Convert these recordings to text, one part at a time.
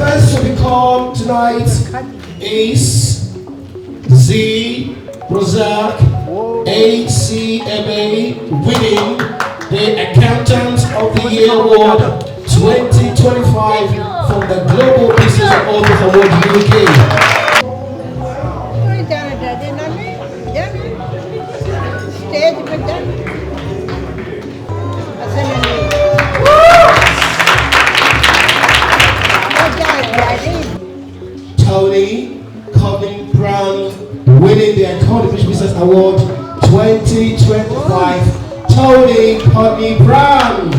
first to become tonight is Z Rozak ACMA, winning the Accountant of the Year Award 2025 from the Global Business Authors Award UK. Tony Colin Brown, winning the Iconic Business Award 2025. Tony Colin Brown.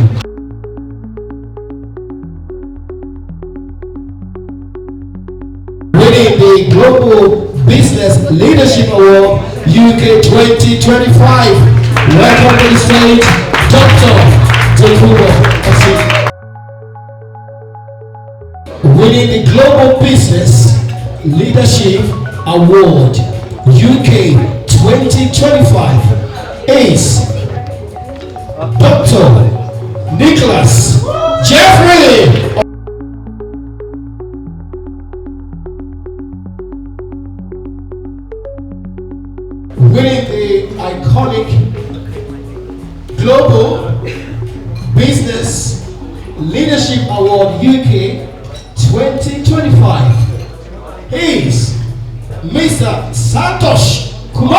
Winning the Global Business Leadership Award UK 2025. Welcome to the stage, Dr. Tokunbo. Winning the Global Business Leadership Award UK 2025 is Dr. Nicholas Jeffrey. Winning the iconic Global Business Leadership Award UK 2025 is Mr. Santosh Kumar.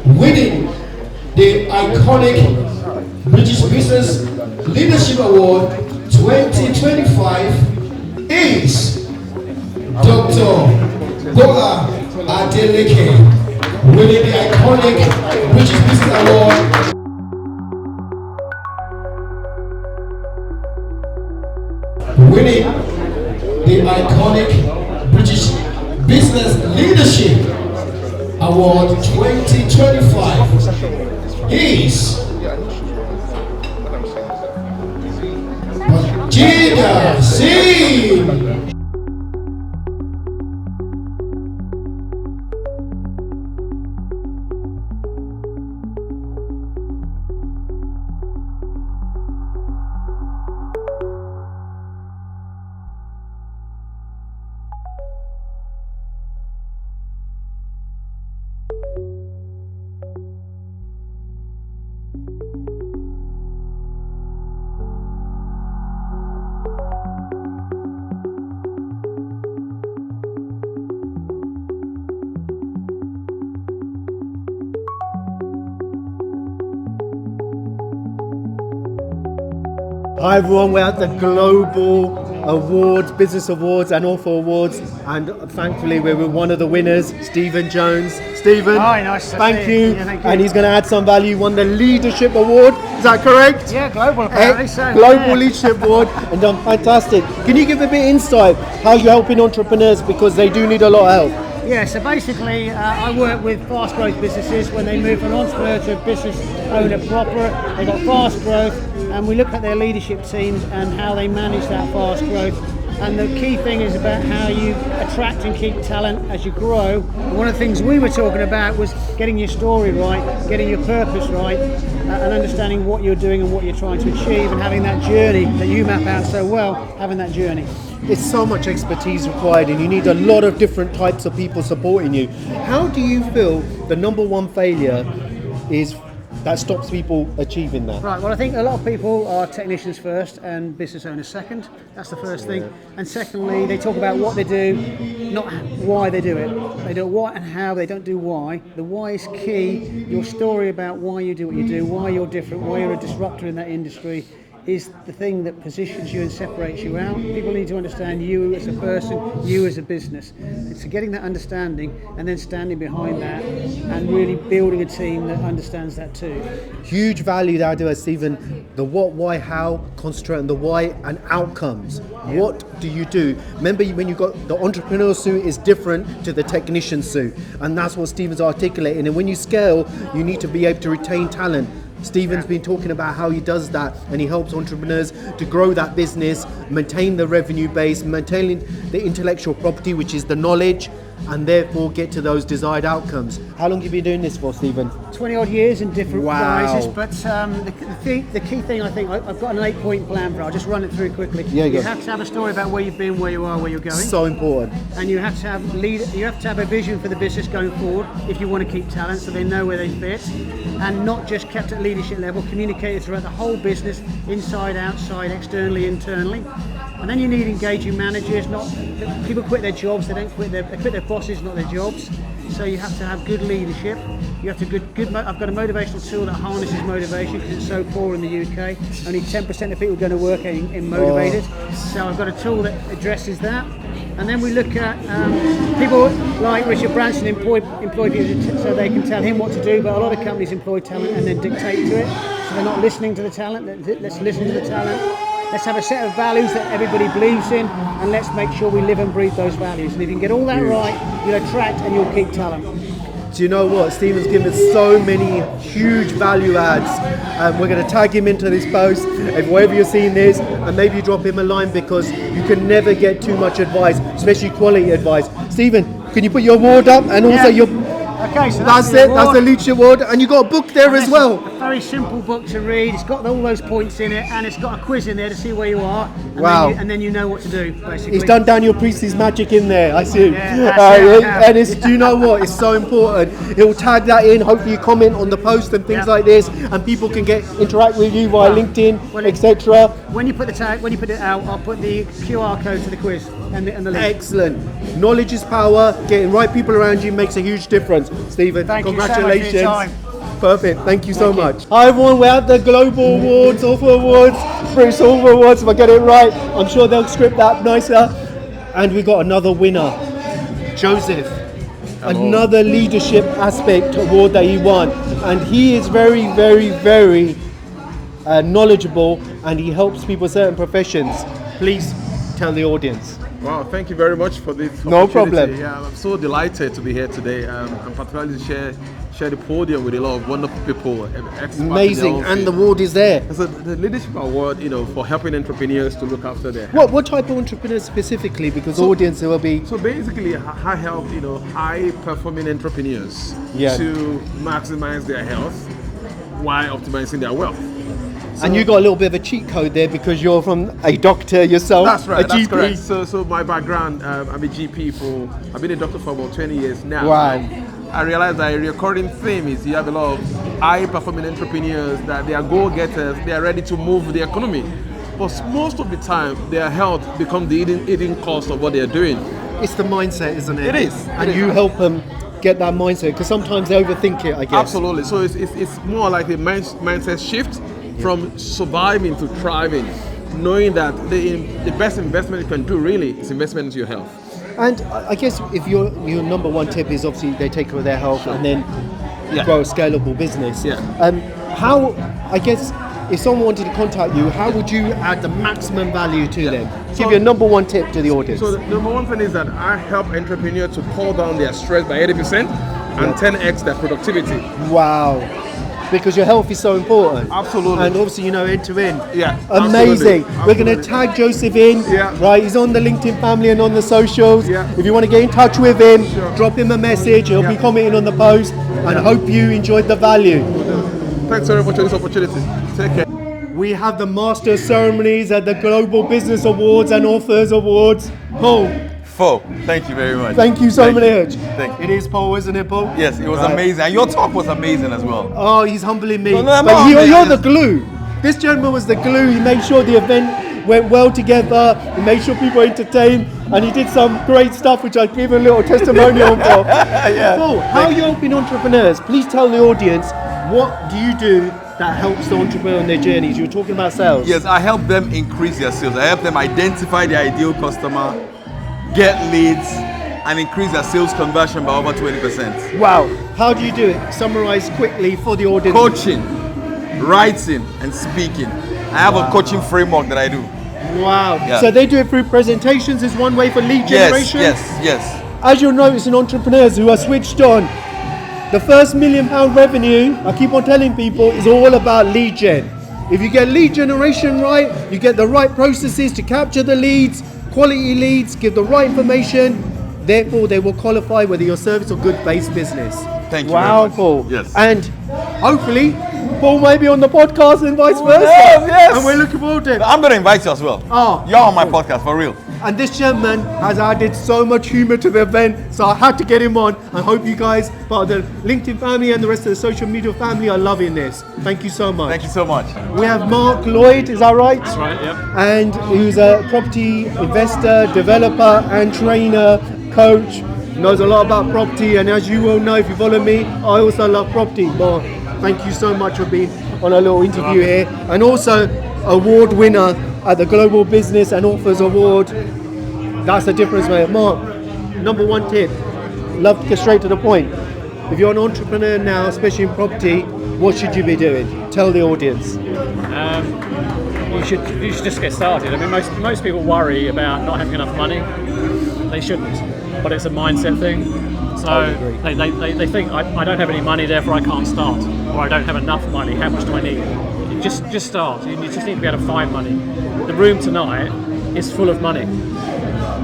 Winning the iconic British Business Leadership Award 2025 is Dr. Bola Adeleke. Winning the iconic British Business Award winning the iconic British Business Leadership Award 2025 is Gina C. Hi everyone, we're at the Global Awards, Business Awards and Author Awards, and thankfully we're with one of the winners, Stephen Jones. Stephen, hi, nice to thank see you. Yeah, thank you. And he's going to add some value, won the Leadership Award, is that correct? Yeah, global apparently. So, Global yeah. Leadership Award, and done fantastic. Can you give a bit of insight how you're helping entrepreneurs, because they do need a lot of help? Yeah, so basically I work with fast growth businesses when they move from entrepreneur to a business owner proper. They've got fast growth, and we look at their leadership teams and how they manage that fast growth. And the key thing is about how you attract and keep talent as you grow. And one of the things we were talking about was getting your story right, getting your purpose right, and understanding what you're doing and what you're trying to achieve, and having that journey that you map out so well, having that journey. There's so much expertise required, and you need a lot of different types of people supporting you. How do you feel the number one failure is that stops people achieving that? Right, well I think a lot of people are technicians first and business owners second. That's the first thing. And secondly, they talk about what they do, not why they do it. They do what and how, they don't do why. The why is key. Your story about why you do what you do, why you're different, why you're a disruptor in that industry is the thing that positions you and separates you out. People need to understand you as a person, you as a business. It's getting that understanding and then standing behind that and really building a team that understands that too. Huge value that I do as Stephen, the what, why, how, concentrate on the why and outcomes. Yeah. What do you do? Remember when you got the entrepreneurial suit is different to the technician suit, and that's what Stephen's articulating. And when you scale, you need to be able to retain talent. Stephen's been talking about how he does that, and he helps entrepreneurs to grow that business, maintain the revenue base, maintain the intellectual property, which is the knowledge, and therefore get to those desired outcomes. How long have you been doing this for, Stephen? 20 odd years in different Wow. guises, but the key thing I think, I've got an 8-point plan for it. I'll just run it through quickly. Yeah, you go. have to have a story about where you've been, where you are, where you're going. So important. And you have to have a vision for the business going forward if you want to keep talent so they know where they fit, and not just kept at leadership level, communicated throughout the whole business, inside, outside, externally, internally. And then you need engaging managers. Not people quit their jobs, they quit their bosses, not their jobs. So you have to have good leadership. You have to I've got a motivational tool that harnesses motivation because it's so poor in the UK. Only 10% of people are going to work in motivated. So I've got a tool that addresses that. And then we look at people like Richard Branson employ people so they can tell him what to do, but a lot of companies employ talent and then dictate to it. So they're not listening to the talent. Let's listen to the talent. Let's have a set of values that everybody believes in, and let's make sure we live and breathe those values. And if you can get all that right, you'll attract and you'll keep talent. Do you know what? Stephen's given us so many huge value adds. We're going to tag him into this post, if wherever you're seeing this, and maybe you drop him a line because you can never get too much advice, especially quality advice. Stephen, can you put your award up and also your... Okay, so that's it. That's the leadership award, and you got a book there as well. A very simple book to read. It's got all those points in it, and it's got a quiz in there to see where you are. And wow! And then you know what to do. Basically, he's done Daniel Priestley's magic in there. I see. Yeah, and do you know what? It's so important. He'll tag that in. Hopefully, you comment on the post and things like this, and people can interact with you via LinkedIn, etc. When you put it out, I'll put the QR code to the quiz and the link. Excellent. Knowledge is power. Getting right people around you makes a huge difference. Stephen, congratulations. So much for your time. Perfect. Thank you so much. Hi everyone. We're at the Global Awards, Alpha Awards, British Silver Awards. If I get it right, I'm sure they'll script that nicer. And we got another winner, Joseph. Hello. Another leadership aspect award that he won, and he is very, very, very knowledgeable, and he helps people in certain professions. Please tell the audience. Wow, thank you very much for this opportunity. No problem. Yeah, I'm so delighted to be here today. I'm particularly to share the podium with a lot of wonderful people. Amazing, and the award is there. So the Leadership Award, for helping entrepreneurs to look after their health. What type of entrepreneurs specifically? Because audience will be... So basically, I help, high-performing entrepreneurs to maximize their health while optimizing their wealth. So, and you got a little bit of a cheat code there because you're from a doctor yourself. That's right. That's correct. So my background, I'm a GP I've been a doctor for about 20 years now. Wow. I realized that a recurring theme is you have a lot of high-performing entrepreneurs that they are go-getters. They are ready to move the economy, but most of the time their health becomes the hidden cost of what they are doing. It's the mindset, isn't it? It is. And you help them get that mindset because sometimes they overthink it, I guess. Absolutely. So it's more like a mindset shift. From surviving to thriving, knowing that the best investment you can do really is investment into your health. And I guess if your number one tip is obviously they take care of their health and then grow a scalable business. Yeah. How, I guess, if someone wanted to contact you, how would you add the maximum value to them? Give your number one tip to the audience. So the number one thing is that I help entrepreneurs to pull down their stress by 80% and 10x their productivity. Wow. Because your health is so important. Absolutely. And obviously, end to end. Yeah. Amazing. Absolutely. We're going to tag Joseph in. Yeah. Right. He's on the LinkedIn family and on the socials. Yeah. If you want to get in touch with him, drop him a message. He'll be commenting on the post. And hope you enjoyed the value. Thanks very much for this opportunity. Take care. We have the master ceremonies at the Global Business Awards and Authors Awards. Paul. Thank you very much. Thank you so much. Thank you. It is Paul, isn't it, Paul? Yes, it was amazing. And your talk was amazing as well. Oh, he's humbling me. No, but you're the glue. This gentleman was the glue. He made sure the event went well together. He made sure people were entertained. And he did some great stuff, which I'll give a little testimonial for. Paul, how are you helping entrepreneurs? Please tell the audience, what do you do that helps the entrepreneur on their journeys? You were talking about sales. Yes, I help them increase their sales. I help them identify their ideal customer, get leads, and increase their sales conversion by over 20%. Wow. How do you do it? Summarize quickly for the audience. Coaching, writing, and speaking. I have a coaching framework that I do. Wow. Yeah. So they do it through presentations is one way for lead generation? Yes. As you'll notice in entrepreneurs who are switched on, the first £1 million revenue, I keep on telling people, is all about lead gen. If you get lead generation right, you get the right processes to capture the leads, quality leads, give the right information, Therefore, they will qualify whether your service or good-based business. Thank you Wow, very much. Paul. Yes. And hopefully, Paul may be on the podcast and vice versa. yes. And we're looking forward to it. I'm going to invite you as well. Oh, You're on my podcast, for real. And this gentleman has added so much humor to the event, so I had to get him on. I hope you guys, part of the LinkedIn family and the rest of the social media family, are loving this. Thank you so much. Thank you so much. We have Mark Lloyd, is that right? That's right, yep. And who's a property investor, developer and trainer, coach, knows a lot about property, and as you will know if you follow me, I also love property. Mark, thank you so much for being on a little interview here, and also award winner at the Global Business and Authors Award. That's the difference, mate. Mark, number one tip, love to get straight to the point. If you're an entrepreneur now, especially in property, what should you be doing? Tell the audience. You should just get started. I mean, most people worry about not having enough money. They shouldn't, but it's a mindset thing. So they think I don't have any money, therefore I can't start, or I don't have enough money. How much do I need? Just start. You just need to be able to find money. The room tonight is full of money.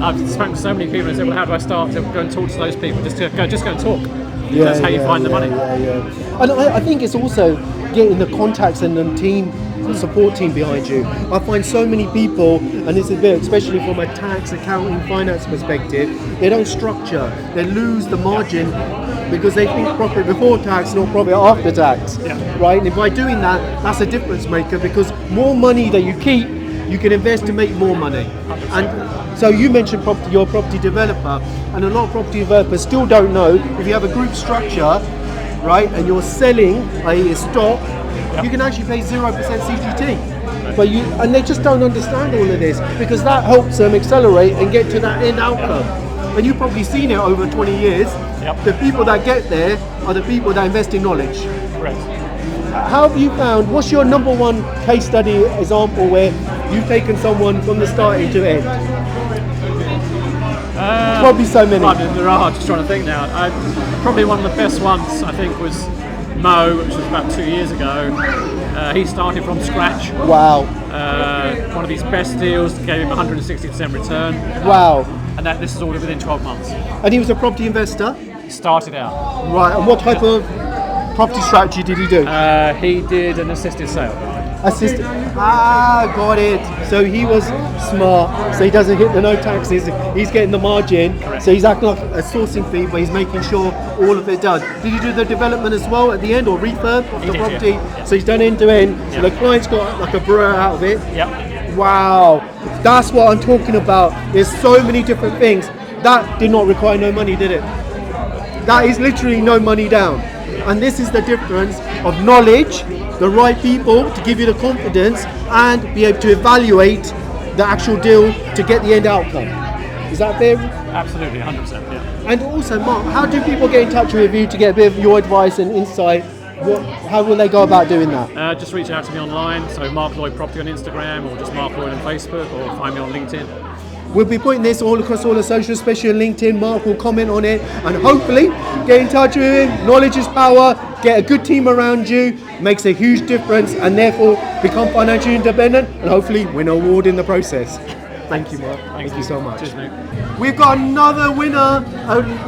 I've spoken to so many people and said, well, how do I start to go and talk to those people? Just go and talk. That's how you find the money. And I think it's also getting the contacts and the team, the support team behind you. I find so many people, and this is a bit, especially from a tax, accounting, finance perspective, they don't structure. They lose the margin because they think profit before tax, not profit after tax. Right? And by doing that, that's a difference maker, because more money that you keep, you can invest to make more money. And so you mentioned property, you're a property developer, and a lot of property developers still don't know if you have a group structure, right, and you're selling a stock, you can actually pay 0% CGT. But and they just don't understand all of this, because that helps them accelerate and get to that end outcome. And you've probably seen it over 20 years. The people that get there are the people that invest in knowledge. Correct. How have you found, what's your number one case study example where you've taken someone from the start into the end? Probably so many. There are, just trying to think now. Probably one of the best ones, I think, was Mo, which was about 2 years ago. He started from scratch. Wow. One of his best deals, gave him 160% return. Wow. And this is all within 12 months. And he was a property investor? Started out. Right, and what type of property strategy did he do? He did an assisted sale. Assistant. Got it. So he was smart. So he doesn't hit the no taxes. He's getting the margin. Correct. So he's acting like a sourcing fee, but he's making sure all of it done. Did you do the development as well at the end, or refurb of the did, property? yeah. So he's done end to end. So the client's got like a brewer out of it. Yep. Wow. That's what I'm talking about. There's so many different things. That did not require no money, did it? That is literally no money down. And this is the difference of knowledge, the right people to give you the confidence, and be able to evaluate the actual deal to get the end outcome. Is that fair? Absolutely, 100%. Yeah. And also, Mark, how do people get in touch with you to get a bit of your advice and insight? How will they go about doing that? Just reach out to me online. So Mark Lloyd Property on Instagram, or just Mark Lloyd on Facebook, or find me on LinkedIn. We'll be putting this all across all the socials, especially on LinkedIn. Mark will comment on it, and hopefully get in touch with him. Knowledge is power. Get a good team around you. Makes a huge difference, and therefore become financially independent, and hopefully win an award in the process. Thank you, Mark. Thank you so much. Cheers, mate. We've got another winner,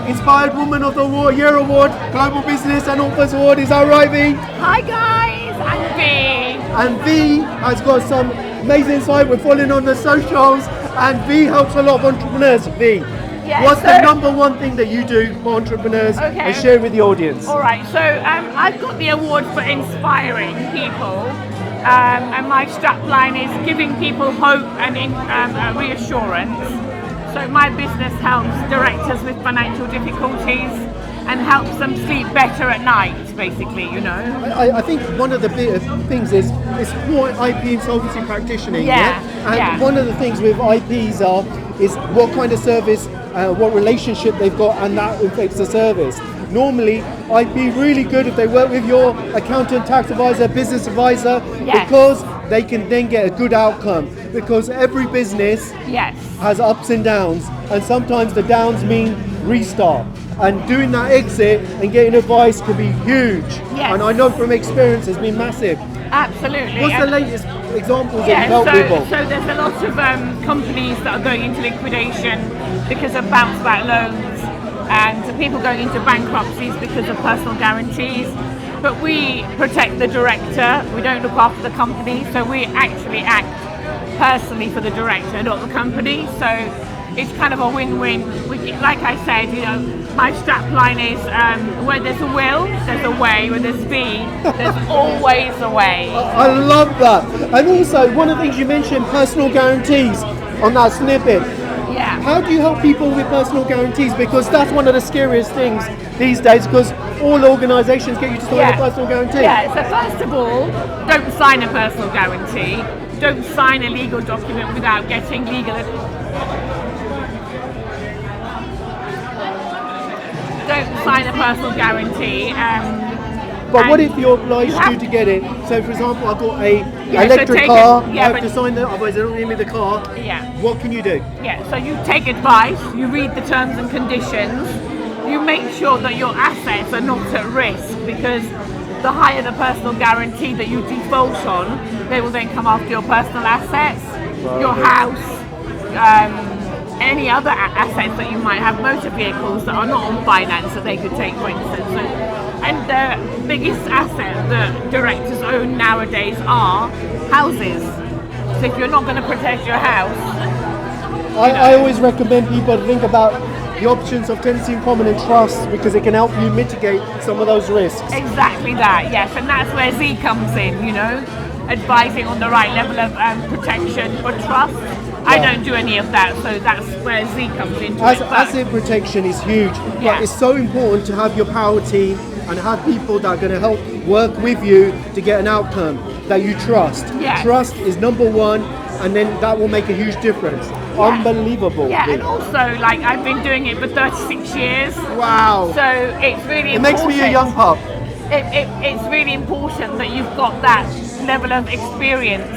Inspired Woman of the Year Award, Global Business and Authors Award. Is that right, V? Hi guys, I'm V. And V has got some amazing insight. We're following on the socials, and V helps a lot of entrepreneurs. V, what's the number one thing that you do for entrepreneurs, and share with the audience? All right, so I've got the award for inspiring people, and my strapline is giving people hope and reassurance. So my business helps directors with financial difficulties and helps them sleep better at night, basically, you know. I think one of the big things is what IP insolvency practitioning. And one of the things with IPs is what kind of service, what relationship they've got, and that affects the service. Normally, IP really good if they work with your accountant, tax advisor, business advisor, because they can then get a good outcome. Because every business has ups and downs, and sometimes the downs mean restart. And doing that exit and getting advice can be huge. And I know from experience it's been massive. Absolutely. What's the latest examples Yeah, of help people. so there's a lot of companies that are going into liquidation because of bounce back loans, and people going into bankruptcies because of personal guarantees. But we protect the director, we don't look after the company, so we actually act personally for the director, not the company. So it's kind of a win-win. Like I said, you know, my strap line is where there's a will, there's a way. Where there's V, there's always a way. I love that. And also, one of the things you mentioned, personal guarantees on that snippet. Yeah. How do you help people with personal guarantees? Because that's one of the scariest things these days, because all organisations get you to sign a personal guarantee. Yeah, so first of all, don't sign a personal guarantee. Don't sign a legal document without getting legal Don't sign a personal guarantee. But what if you're obliged to get it? So, for example, I've got a Yeah, so electric take car, it- yeah, I have but- to sign that, otherwise they don't give me the car. Yeah. What can you do? Yeah, so you take advice, you read the terms and conditions, you make sure that your assets are not at risk, because the higher the personal guarantee that you default on, they will then come after your personal assets, your house, any other assets that you might have, motor vehicles that are not on finance that they could take, for instance. And the biggest asset that directors own nowadays are houses. So if you're not going to protect your house, I always recommend people to think about the options of tenancy in common and trust, because it can help you mitigate some of those risks. exactly that, yes, and that's where Z comes in, you know, advising on the right level of protection for trust. I don't do any of that, so that's where Z comes into it. But- Asset protection is huge, Yeah. but it's so important to have your power team and have people that are going to help work with you to get an outcome that you trust. Yeah. Trust is number one, and then that will make a huge difference. Unbelievable. Yeah, and also, like, I've been doing it for 36 years. Wow. So it's really It makes me a young pup. It's really important that you've got that level of experience,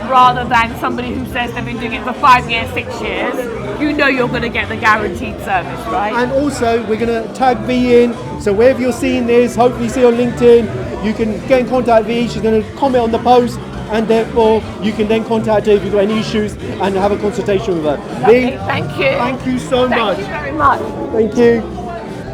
rather than somebody who says they've been doing it for 5 years, 6 years. You know you're going to get the guaranteed service, right? And also, we're going to tag V in, so wherever you're seeing this, hopefully see on LinkedIn, you can get in contact with V. She's going to comment on the post, and therefore you can then contact her if you've got any issues and have a consultation with her. Okay, V, thank you. thank you so much. Thank you very much. Thank you.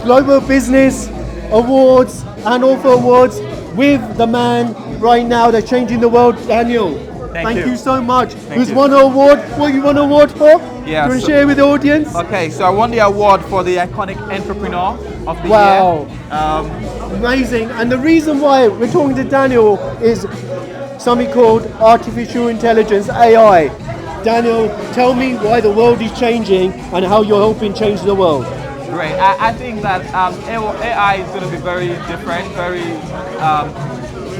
Global Business Awards and Author Awards with the man right now that's changing the world, Daniel. Thank you so much. Who's won an award? What you won an award for? Yeah, Can you so- share with the audience? Okay, so I won the award for the iconic entrepreneur of the Wow. year. Amazing. And the reason why we're talking to Daniel is something called artificial intelligence, AI. Daniel, tell me why the world is changing and how you're helping change the world. Great. I think that AI is going to be very different, very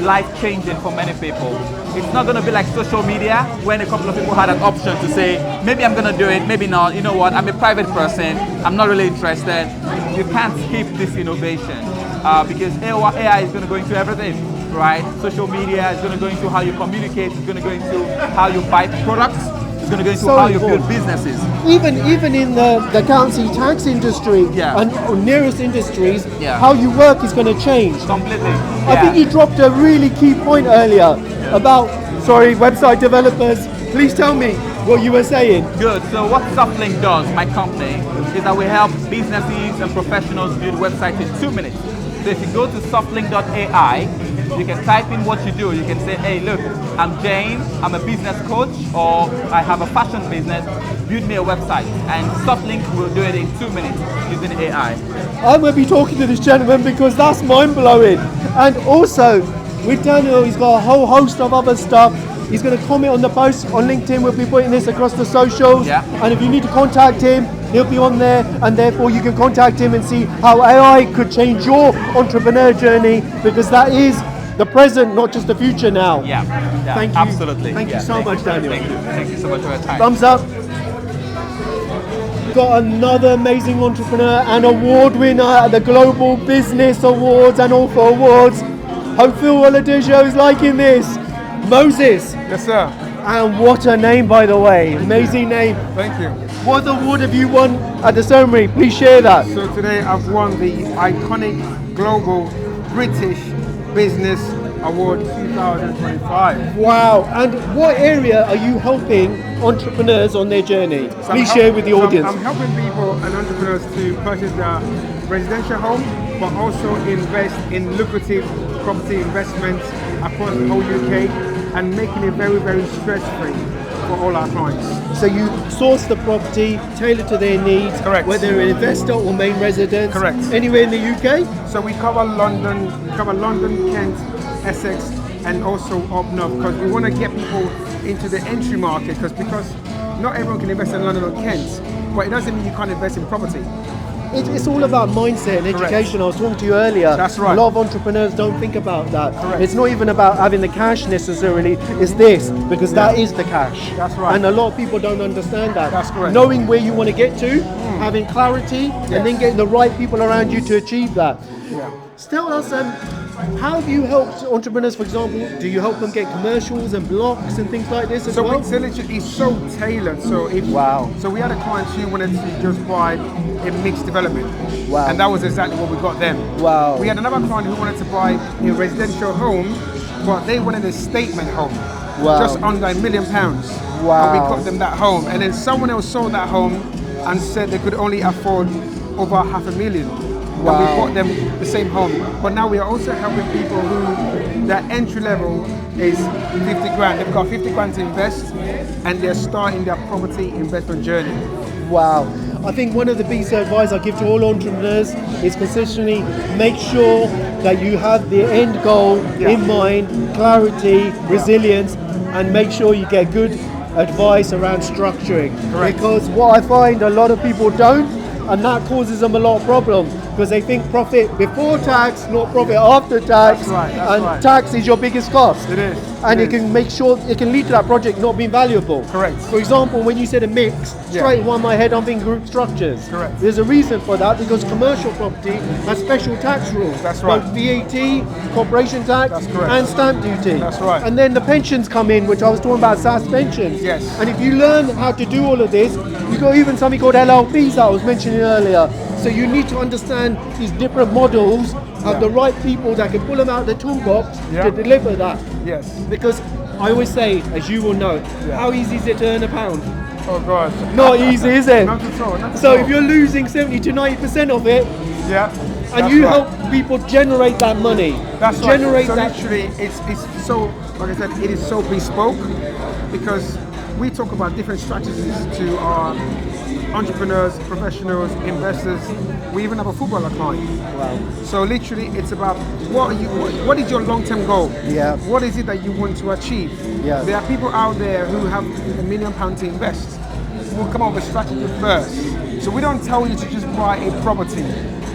life-changing for many people. It's not going to be like social media, when a couple of people had an option to say, maybe I'm going to do it, maybe not. You know what? I'm a private person. I'm not really interested. You can't skip this innovation because AI is going to go into everything, right? Social media is going to go into how you communicate. It's going to go into how you buy products. It's going to go into So how you important. build businesses. Even in the accountancy tax industry and nearest industries, Yeah. how you work is going to change. Completely. I think you dropped a really key point earlier about, website developers. Please tell me what you were saying. Good. So what Softlink does, my company, is that we help businesses and professionals build websites in 2 minutes. So if you go to softlink.ai, you can type in what you do. You can say, hey, look, I'm Jane, I'm a business coach, or I have a fashion business, build me a website. And Softlink will do it in 2 minutes using AI. I'm going to be talking to this gentleman because that's mind-blowing. And also, with Daniel, he's got a whole host of other stuff. He's going to comment on the post on LinkedIn. We'll be putting this across the socials. Yeah. And if you need to contact him, he'll be on there. And therefore, you can contact him and see how AI could change your entrepreneur journey, because that is the present, not just the future now. Yeah. Thank you. Absolutely. Thank you Yeah, so much, Daniel. Thank you. Thank you so much for your time. Thumbs up. Got another amazing entrepreneur and award winner at the Global Business Awards and Author Awards. Hopefully Oladejo is liking this. Moses. Yes, sir. And what a name, by the way. Amazing name. Thank you. What award have you won at the ceremony? Please share that. So today I've won the iconic global British Business Award 2025. Wow! And what area are you helping entrepreneurs on their journey? So Please share with the audience. I'm helping people and entrepreneurs to purchase their residential home, but also invest in lucrative property investments across the whole UK and making it very, very stress-free for all our clients. So you source the property, tailor to their needs, Correct. whether an investor or main resident. Correct. Anywhere in the UK? So we cover London, Kent, Essex, and also up north, because we want to get people into the entry market, because not everyone can invest in London or Kent, but it doesn't mean you can't invest in property. It's all about mindset and Correct. education. I was talking to you earlier. That's right. A lot of entrepreneurs don't think about that. Correct. It's not even about having the cash necessarily. It's this, because that is the cash. That's right. And a lot of people don't understand that. That's correct. Knowing where you want to get to, having clarity, Yes. and then getting the right people around you to achieve that. Yeah. Tell us, how have you helped entrepreneurs, for example? Do you help them get commercials and blocks and things like this as So well? it's so tailored. So Wow. So we had a client who wanted to just buy a mixed development. Wow. And that was exactly what we got them. Wow. We had another client who wanted to buy a residential home, but they wanted a statement home. Wow. Just under £1 million. Wow. And we got them that home. And then someone else sold that home and said they could only afford over £500,000. Wow. And we bought them the same home. But now we are also helping people who their entry level is 50 grand. They've got 50 grand to invest and they're starting their property investment journey. Wow. I think one of the biggest advice I give to all entrepreneurs is consistently make sure that you have the end goal in mind, clarity, resilience, and make sure you get good advice around structuring. Correct. Because what I find a lot of people don't, and that causes them a lot of problems, because they think profit before tax, not profit after tax. That's right, that's and right. tax is your biggest cost. It is. And It it can make sure it can lead to that project not being valuable. Correct. For example, when you said a mix, straight in my head I'm thinking group structures. Correct. There's a reason for that, because commercial property has special tax rules. That's right. Both VAT, corporation tax, That's correct. and stamp duty. That's right. And then the pensions come in, which I was talking about, SAS pensions. Yes. And if you learn how to do all of this, you've got even something called LLPs that I was mentioning earlier. So you need to understand these different models, have the right people that can pull them out of the toolbox to deliver that. Yes. Because I always say, as you will know, how easy is it to earn a pound? Oh God. Not easy, is it? Not at all. Not at So all. if you're losing 70 to 90% of it, Yeah. and that's you right. help people generate that money, That's right. generate So that. literally, it's so, like I said, it is so bespoke, because we talk about different strategies to our entrepreneurs, professionals, investors. We even have a footballer client. Wow. So literally, it's about what is your long-term goal? Yeah. What is it that you want to achieve? Yeah. There are people out there who have £1 million to invest. We'll come up with a strategy first. So we don't tell you to just buy a property.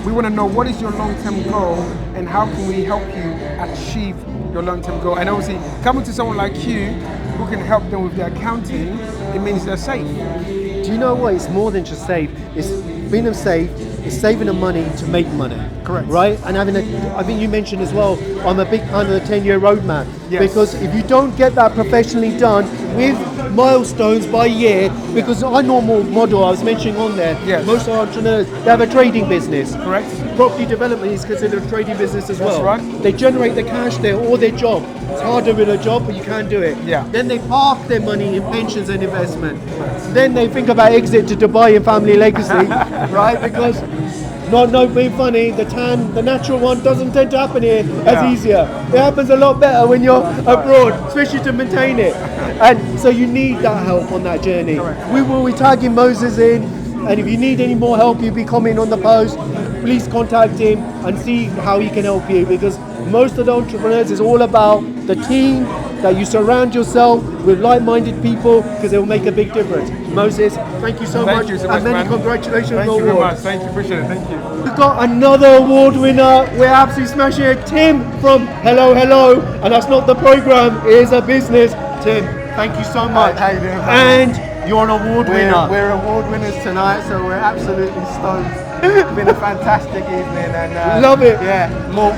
We want to know what is your long-term goal and how can we help you achieve your long-term goal. And obviously, coming to someone like you who can help them with their accounting, it means they're safe. Do you know what? It's more than just safe. It's being them safe. It's saving the money to make money. Correct. Right? And having I think you mentioned as well, I'm a big fan of the 10-year roadmap. Yes. Because if you don't get that professionally done with milestones by year, because our normal model I was mentioning on there, Yes. most entrepreneurs, they have a trading business. Correct. Property development is considered a trading business as That's well. right. They generate the cash there or their job. It's harder with a job, but you can do it. Yeah. Then they park their money in pensions and investment. Then they think about exit to Dubai and family legacy, right? Because not being funny, the natural one doesn't tend to happen here as easier. It happens a lot better when you're abroad, especially to maintain it. And so you need that help on that journey. We will be tagging Moses in, and if you need any more help, you'll be commenting on the post. Please contact him and see how he can help you, because most of the entrepreneurs is all about the team, that you surround yourself with like-minded people, because it will make a big difference. Moses, thank you so much, you so and much, many man. congratulations Thank on you the very award. much. Thank you. Appreciate it. Thank you. We've got another award winner. We're absolutely smashing it. Tim from Hello Hello, and that's not the program, it is a business. Tim, thank you so much. How you doing, man? And you're an award winner. We're award winners tonight, so we're absolutely stoked. It's been a fantastic evening, and Love it. Yeah,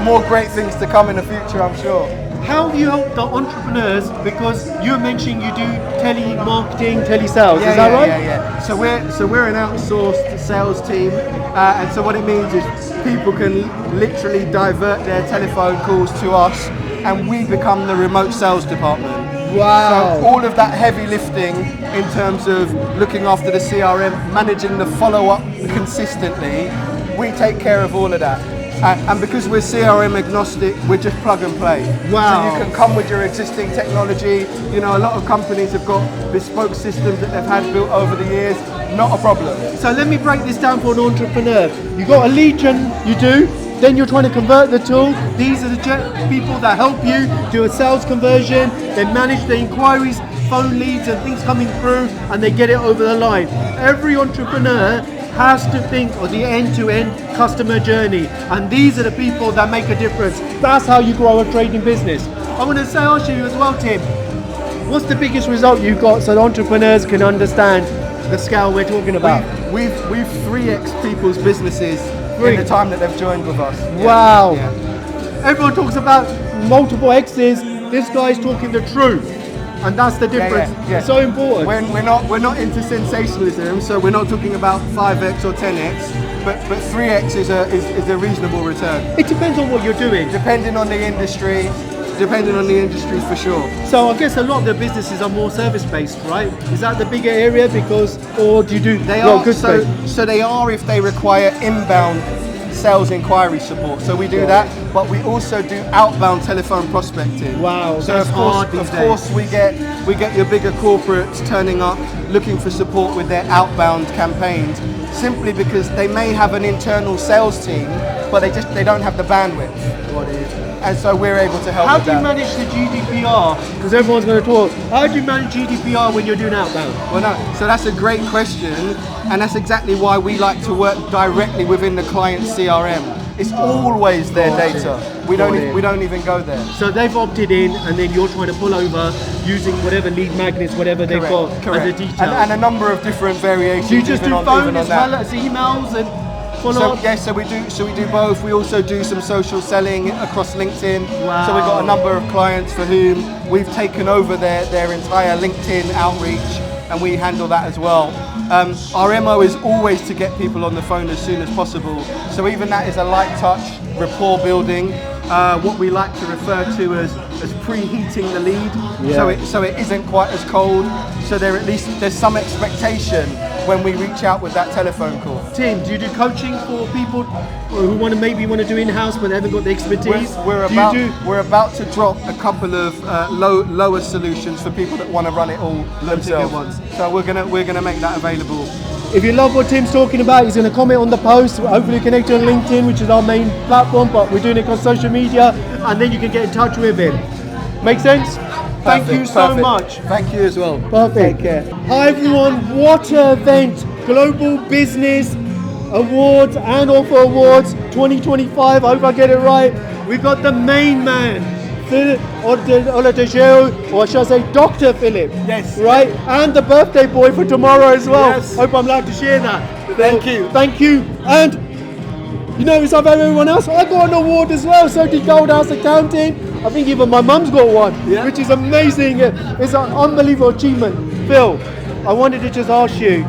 more great things to come in the future, I'm sure. How have you helped the entrepreneurs? Because you were mentioning you do telemarketing, telesales. Is that right? Yeah. So we're an outsourced sales team, and so what it means is people can literally divert their telephone calls to us and we become the remote sales department. Wow. So all of that heavy lifting in terms of looking after the CRM, managing the follow-up consistently, we take care of all of that. And because we're CRM agnostic, we're just plug and play. Wow. So you can come with your existing technology. You know, a lot of companies have got bespoke systems that they've had built over the years. Not a problem. So let me break this down for an entrepreneur. You got a lead gen, you do. Then you're trying to convert the tool. These are the people that help you do a sales conversion. They manage the inquiries, phone leads and things coming through, and they get it over the line. Every entrepreneur has to think of the end-to-end customer journey, and these are the people that make a difference. That's how you grow a trading business. I want to ask you as well, Tim, what's the biggest result you've got so that entrepreneurs can understand the scale we're talking about? We've 3x people's businesses in the time that they've joined with us. Wow. Yeah. Everyone talks about multiple X's. This guy's talking the truth. And that's the difference. Yeah. It's so important. We're not into sensationalism, so we're not talking about 5x or 10x, but 3x is a reasonable return. It depends on what you're doing. Depending on the industry for sure. So I guess a lot of the businesses are more service-based, right? Is that the bigger area or do you do? They are so they are if they require inbound sales inquiry support. So we do that, but we also do outbound telephone prospecting. Wow, so that's hard these of course we get your bigger corporates turning up looking for support with their outbound campaigns, simply because they may have an internal sales team, but they don't have the bandwidth. And so we're able to help. How with do you that. manage the GDPR? Because everyone's going to talk. How do you manage GDPR when you're doing outbound? Well, no. So that's a great question, and that's exactly why we like to work directly within the client's CRM. It's always their data. We don't even go there. So they've opted in, and then you're trying to pull over using whatever lead magnets, whatever they've got as a detail. And a number of different variations. Do you just do phone as well as emails and? So we do both. We also do some social selling across LinkedIn. Wow. So we've got a number of clients for whom we've taken over their entire LinkedIn outreach, and we handle that as well. Our MO is always to get people on the phone as soon as possible. So even that is a light touch, rapport building, what we like to refer to as preheating the lead. Yeah. So it isn't quite as cold. So there's some expectation when we reach out with that telephone call. Tim, do you do coaching for people who want to do in-house but they haven't got the expertise? We're about to drop a couple of lower solutions for people that want to run it all themselves. So we're gonna make that available. If you love what Tim's talking about, he's going to comment on the post. Hopefully connect on LinkedIn, which is our main platform, but we're doing it on social media, and then you can get in touch with him. Make sense? Thank you so much. Thank you as well. Perfect. Take care. Hi everyone, what an event! Global Business Awards and Offer Awards 2025. I hope I get it right. We got the main man, Oladejo, or should I say Dr. Philip? Yes. Right? And the birthday boy for tomorrow as well. Yes. Hope I'm allowed to share that. Thank you. Thank you. And you know, it's like everyone else, I got an award as well, so did GoldHouse Accounting. I think even my mum's got one, which is amazing. It's an unbelievable achievement. Phil, I wanted to just ask you,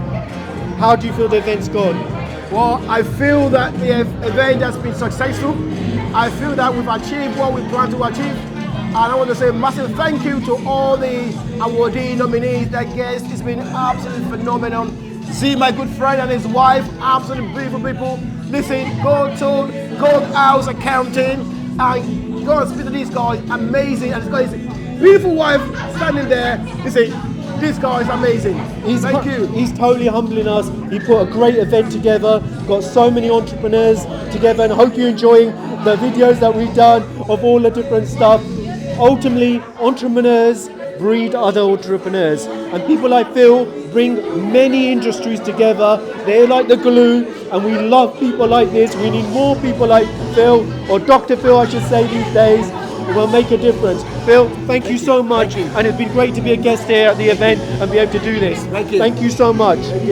how do you feel the event's gone? Well, I feel that the event has been successful. I feel that we've achieved what we plan to achieve. And I want to say a massive thank you to all the awardee nominees, their guests. It's been absolutely phenomenal. See my good friend and his wife, absolutely beautiful people. Listen, go to GoldHouse Accounting and go and speak to these guys, amazing. And he's got his beautiful wife standing there. Listen, this guy is amazing. Thank you. He's totally humbling us. He put a great event together, got so many entrepreneurs together, and I hope you're enjoying the videos that we've done of all the different stuff. Ultimately, entrepreneurs breed other entrepreneurs, and people like Phil bring many industries together. They're like the glue, and we love people like this. We need more people like Phil, or Dr. Phil I should say these days, who will make a difference. Phil, thank you so much, and it's been great to be a guest here at the event and be able to do this. Thank you. Thank you so much.